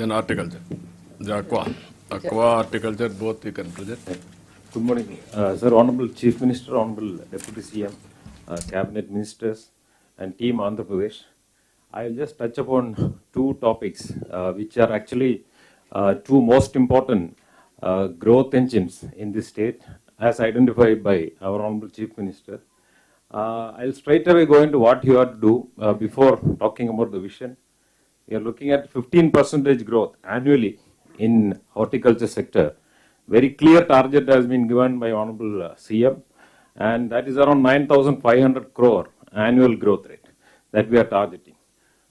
Then horticulture, the aqua, horticulture, both you can present. Good morning, Sir, Honorable Chief Minister, Honorable Deputy CM, Cabinet Ministers, and Team Andhra Pradesh. I will just touch upon two topics, which are actually two most important growth engines in this state, as identified by our Honorable Chief Minister. I'll straight away go into what you have to do before talking about the vision. We are looking at 15% growth annually in horticulture sector. Very clear target has been given by Honorable CM, and that is around 9,500 crore annual growth rate that we are targeting.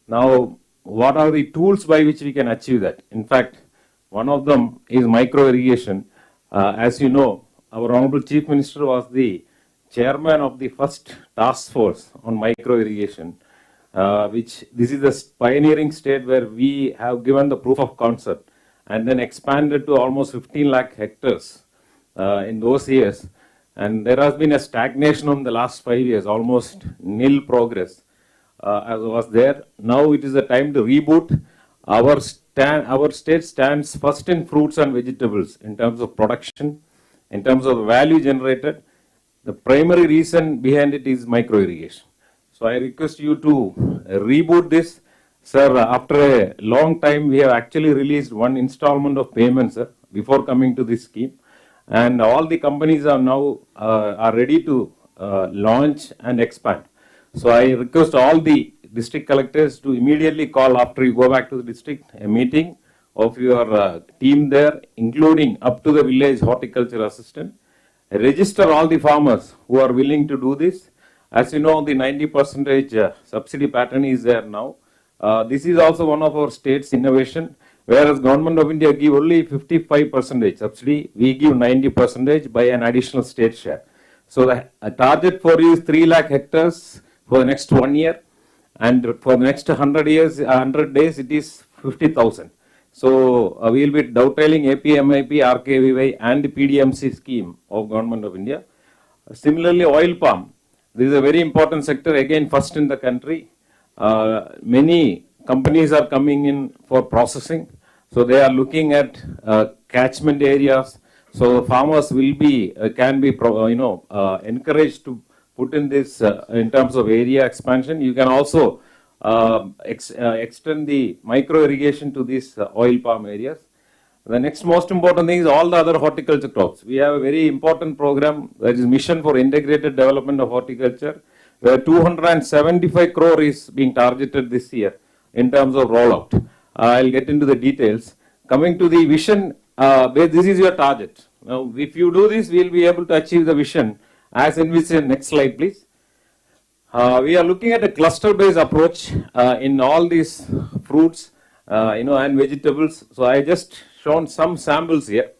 Now, what are the tools by which we can achieve that? In fact, one of them is micro irrigation. As you know, our Honorable Chief Minister was the chairman of the first task force on micro irrigation. Which this is the pioneering state where we have given the proof of concept and then expanded to almost 15 lakh hectares in those years. And there has been a stagnation in the last 5 years, almost nil progress as was there. Now it is the time to reboot. Our state stands first in fruits and vegetables in terms of production, in terms of value generated. The primary reason behind it is micro irrigation. So I request you to reboot this. Sir, after a long time, we have actually released one installment of payments, sir, before coming to this scheme. And all the companies are now are ready to launch and expand. So I request all the district collectors to immediately call after you go back to the district, a meeting of your team there, including up to the village horticulture assistant. Register all the farmers who are willing to do this. As you know, the 90% subsidy pattern is there now. This is also one of our state's innovation, whereas Government of India give only 55% subsidy, we give 90% by an additional state share. So the target for you is 3 lakh hectares for the next 1 year, and for the next 100 days, it is 50,000. So we will be dovetailing AP, MIP, RKVY, and the PDMC scheme of Government of India. Similarly, oil palm. This is a very important sector, again first in the country. Many companies are coming in for processing. So they are looking at catchment areas. So farmers will be, can be encouraged to put in this in terms of area expansion. You can also extend the micro irrigation to these oil palm areas. The next most important thing is all the other horticulture crops. We have a very important program, that is Mission for Integrated Development of Horticulture, where 275 crore is being targeted this year in terms of rollout. I'll get into the details. Coming to the vision, this is your target. Now, if you do this, we'll be able to achieve the vision as envisaged. Next slide, please. We are looking at a cluster-based approach in all these fruits, and vegetables. So I just shown some samples here.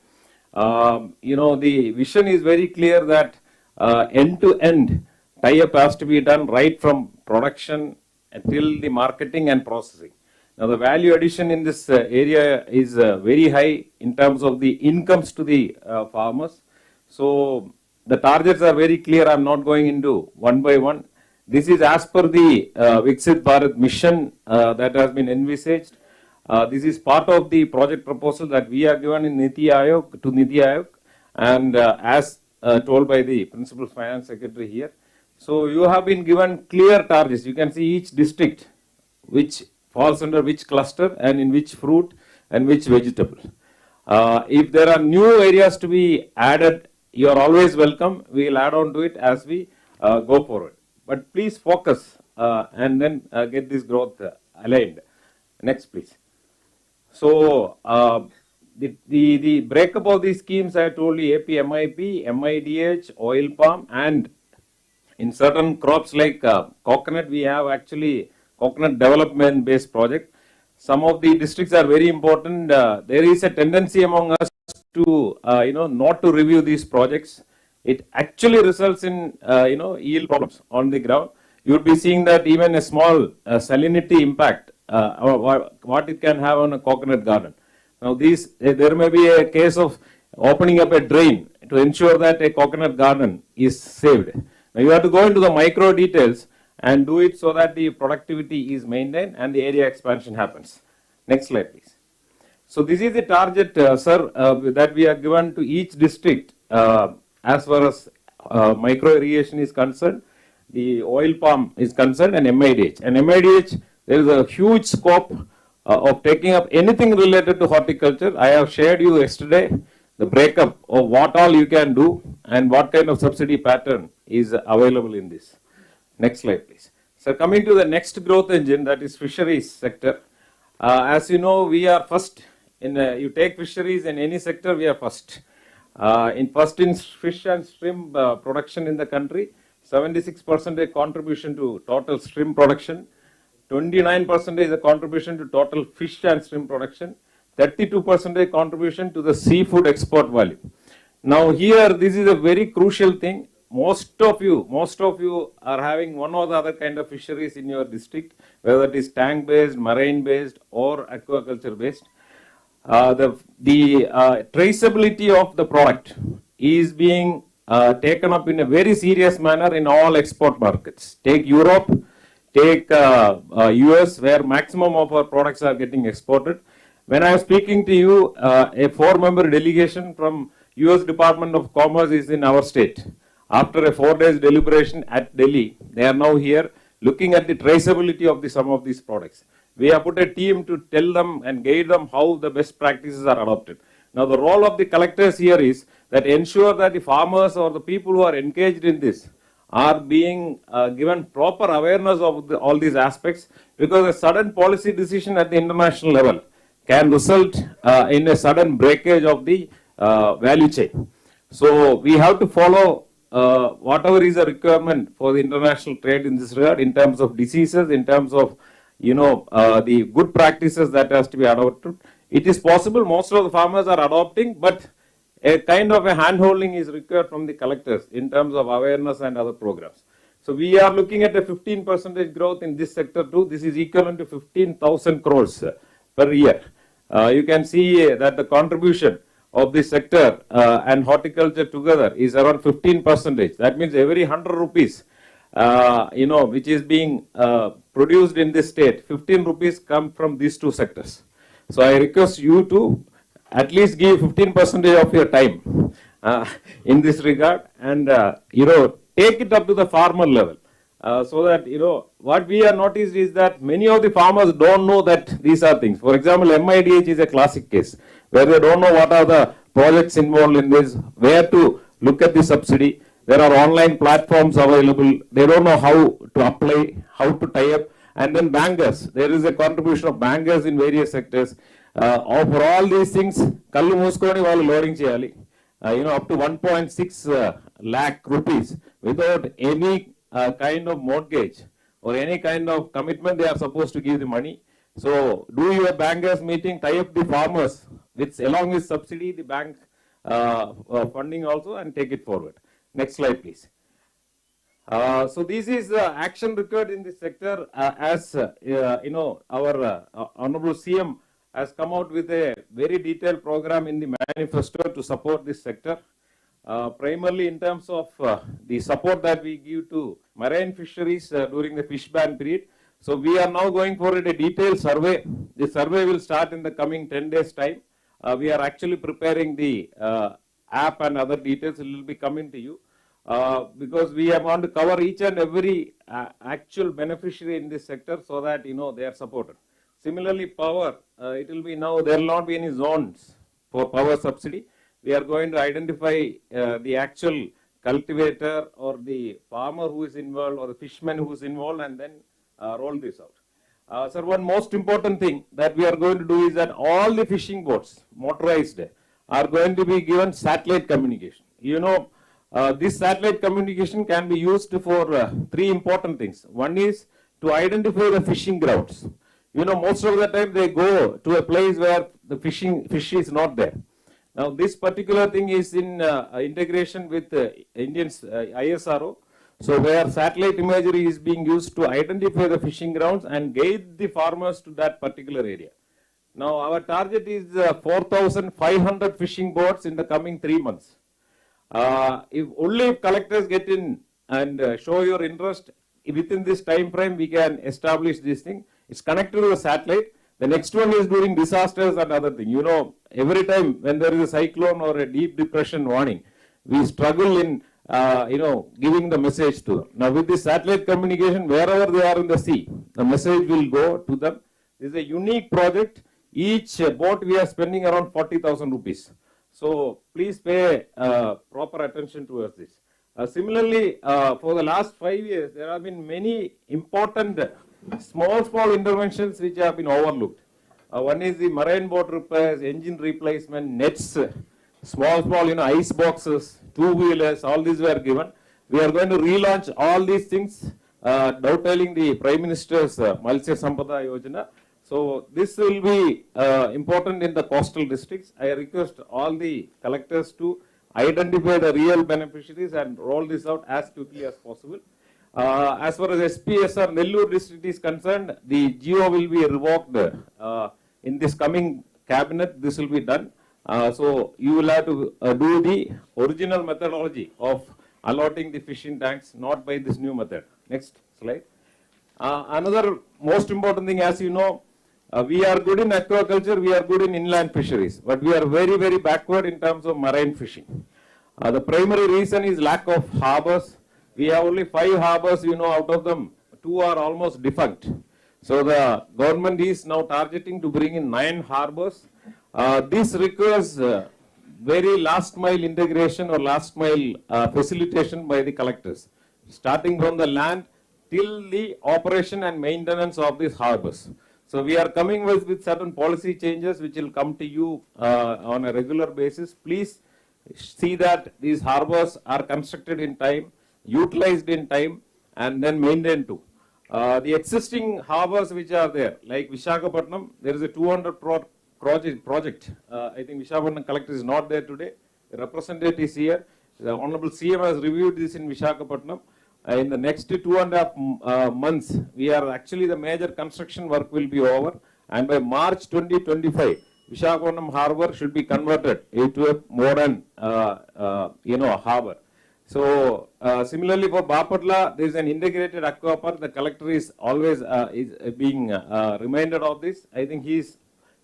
The vision is very clear that end-to-end tie-up has to be done right from production until the marketing and processing. Now the value addition in this area is very high in terms of the incomes to the farmers. So the targets are very clear. I'm not going into one by one. This is as per the Viksit Bharat mission that has been envisaged. This is part of the project proposal that we are given in Niti Aayog, and as told by the Principal Finance Secretary here. So you have been given clear targets. You can see each district which falls under which cluster and in which fruit and which vegetable. If there are new areas to be added, you are always welcome. We will add on to it as we go forward. But please focus and then get this growth aligned. Next, please. So the breakup of these schemes, I told you, AP, MIP, MIDH, oil palm, and in certain crops like coconut, we have actually coconut development based project. Some of the districts are very important. There is a tendency among us to not to review these projects. It actually results in yield problems on the ground. You would be seeing that even a small salinity impact, what it can have on a coconut garden. Now there may be a case of opening up a drain to ensure that a coconut garden is saved. Now you have to go into the micro details and do it so that the productivity is maintained and the area expansion happens. Next slide, please. So this is the target, sir, that we are given to each district as far as micro irrigation is concerned, the oil palm is concerned, and MIDH. And MIDH, there is a huge scope of taking up anything related to horticulture. I have shared you yesterday the breakup of what all you can do and what kind of subsidy pattern is available in this. Next slide, please. So coming to the next growth engine, that is fisheries sector. As you know, we are first in. You take fisheries in any sector, we are first. In fish and shrimp production in the country, 76% contribution to total shrimp production, 29% is a contribution to total fish and shrimp production, 32% contribution to the seafood export value. Now here, this is a very crucial thing. Most of you are having one or the other kind of fisheries in your district, whether it is tank based, marine based, or aquaculture based. The traceability of the product is being taken up in a very serious manner in all export markets. Take Europe, take US, where maximum of our products are getting exported. When I am speaking to you, a 4-member delegation from US Department of Commerce is in our state. After a 4 days deliberation at Delhi, they are now here looking at the traceability of some of these products. We have put a team to tell them and guide them how the best practices are adopted. Now the role of the collectors here is that ensure that the farmers or the people who are engaged in this are being given proper awareness of all these aspects, because a sudden policy decision at the international level can result in a sudden breakage of the value chain. So we have to follow whatever is a requirement for the international trade in this regard, in terms of diseases, in terms of the good practices that has to be adopted. It is possible most of the farmers are adopting, but a kind of a hand-holding is required from the collectors in terms of awareness and other programs. So we are looking at a 15% growth in this sector too. This is equivalent to 15,000 crores per year. You can see that the contribution of this sector and horticulture together is around 15%. That means every 100 rupees, which is being produced in this state, 15 rupees come from these two sectors. So I request you to at least give 15% of your time in this regard, and take it up to the farmer level, so that what we have noticed is that many of the farmers don't know that these are things. For example, MIDH is a classic case where they don't know what are the projects involved in this, where to look at the subsidy. There are online platforms available. They don't know how to apply, how to tie up. And then bankers. There is a contribution of bankers in various sectors. For all these things, kallu mooskoni vallu loading cheyali. Up to 1.6 lakh rupees without any kind of mortgage or any kind of commitment. They are supposed to give the money. So do your bankers meeting, tie up the farmers along with subsidy, the bank funding also, and take it forward. Next slide, please. So this is action required in this sector, as our Honorable CM has come out with a very detailed program in the manifesto to support this sector, primarily in terms of the support that we give to marine fisheries during the fish ban period. So we are now going for a detailed survey. The survey will start in the coming 10 days time. We are actually preparing the app and other details. It will be coming to you. Because we are going to cover each and every actual beneficiary in this sector, so that they are supported. Similarly, power, it will be now, there will not be any zones for power subsidy. We are going to identify the actual cultivator or the farmer who is involved or the fisherman who is involved, and then roll this out. Sir, one most important thing that we are going to do is that all the fishing boats, motorized, are going to be given satellite communication. This satellite communication can be used for 3 important things. One is to identify the fishing grounds. Most of the time they go to a place where the fish is not there. Now this particular thing is in integration with Indian's ISRO. So where satellite imagery is being used to identify the fishing grounds and guide the farmers to that particular area. Now our target is 4,500 fishing boats in the coming 3 months. If collectors get in and show your interest within this time frame, we can establish this thing. It's connected to the satellite. The next one is during disasters and other thing. You know, every time when there is a cyclone or a deep depression warning, we struggle in, giving the message to them. Now with this satellite communication, wherever they are in the sea, the message will go to them. This is a unique project. Each boat we are spending around 40,000 rupees. So please pay proper attention towards this. Similarly, for the last 5 years, there have been many important small interventions which have been overlooked. One is the marine boat repairs, engine replacement, nets, small, ice boxes, two-wheelers, all these were given. We are going to relaunch all these things, dovetailing the Prime Minister's Malsya Sampada Yojana. So this will be important in the coastal districts. I request all the collectors to identify the real beneficiaries and roll this out as quickly as possible. As far as SPSR Nellore district is concerned, the GO will be revoked in this coming cabinet. This will be done. So you will have to do the original methodology of allotting the fishing tanks, not by this new method. Next slide. Another most important thing, as you know, we are good in aquaculture, we are good in inland fisheries, but we are very backward in terms of marine fishing. The primary reason is lack of harbors. We have only 5 harbors, out of them 2 are almost defunct. So the government is now targeting to bring in 9 harbors. This requires very last mile integration or last mile facilitation by the collectors, starting from the land till the operation and maintenance of these harbors. So we are coming with certain policy changes which will come to you on a regular basis. Please see that these harbors are constructed in time, utilized in time, and then maintained too. The existing harbors which are there, like Visakhapatnam, there is a 200 project. I think Visakhapatnam collector is not there today. The representative is here. The Honorable CM has reviewed this in Visakhapatnam. In the next 2.5 months, we are actually the major construction work will be over, and by March 2025, Visakhapatnam Harbour should be converted into a modern, harbour. So similarly for Bapatla, there is an integrated aqua park. The collector is always being reminded of this. I think he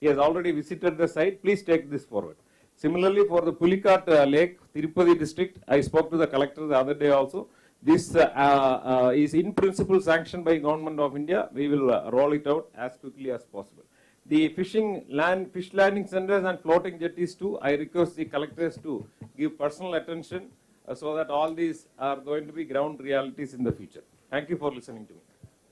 has already visited the site. Please take this forward. Similarly for the Pulikat Lake, Tirupati district, I spoke to the collector the other day also. This is in principle sanctioned by Government of India. We will roll it out as quickly as possible. The fish landing centers and floating jetties too, I request the collectors to give personal attention so that all these are going to be ground realities in the future. Thank you for listening to me.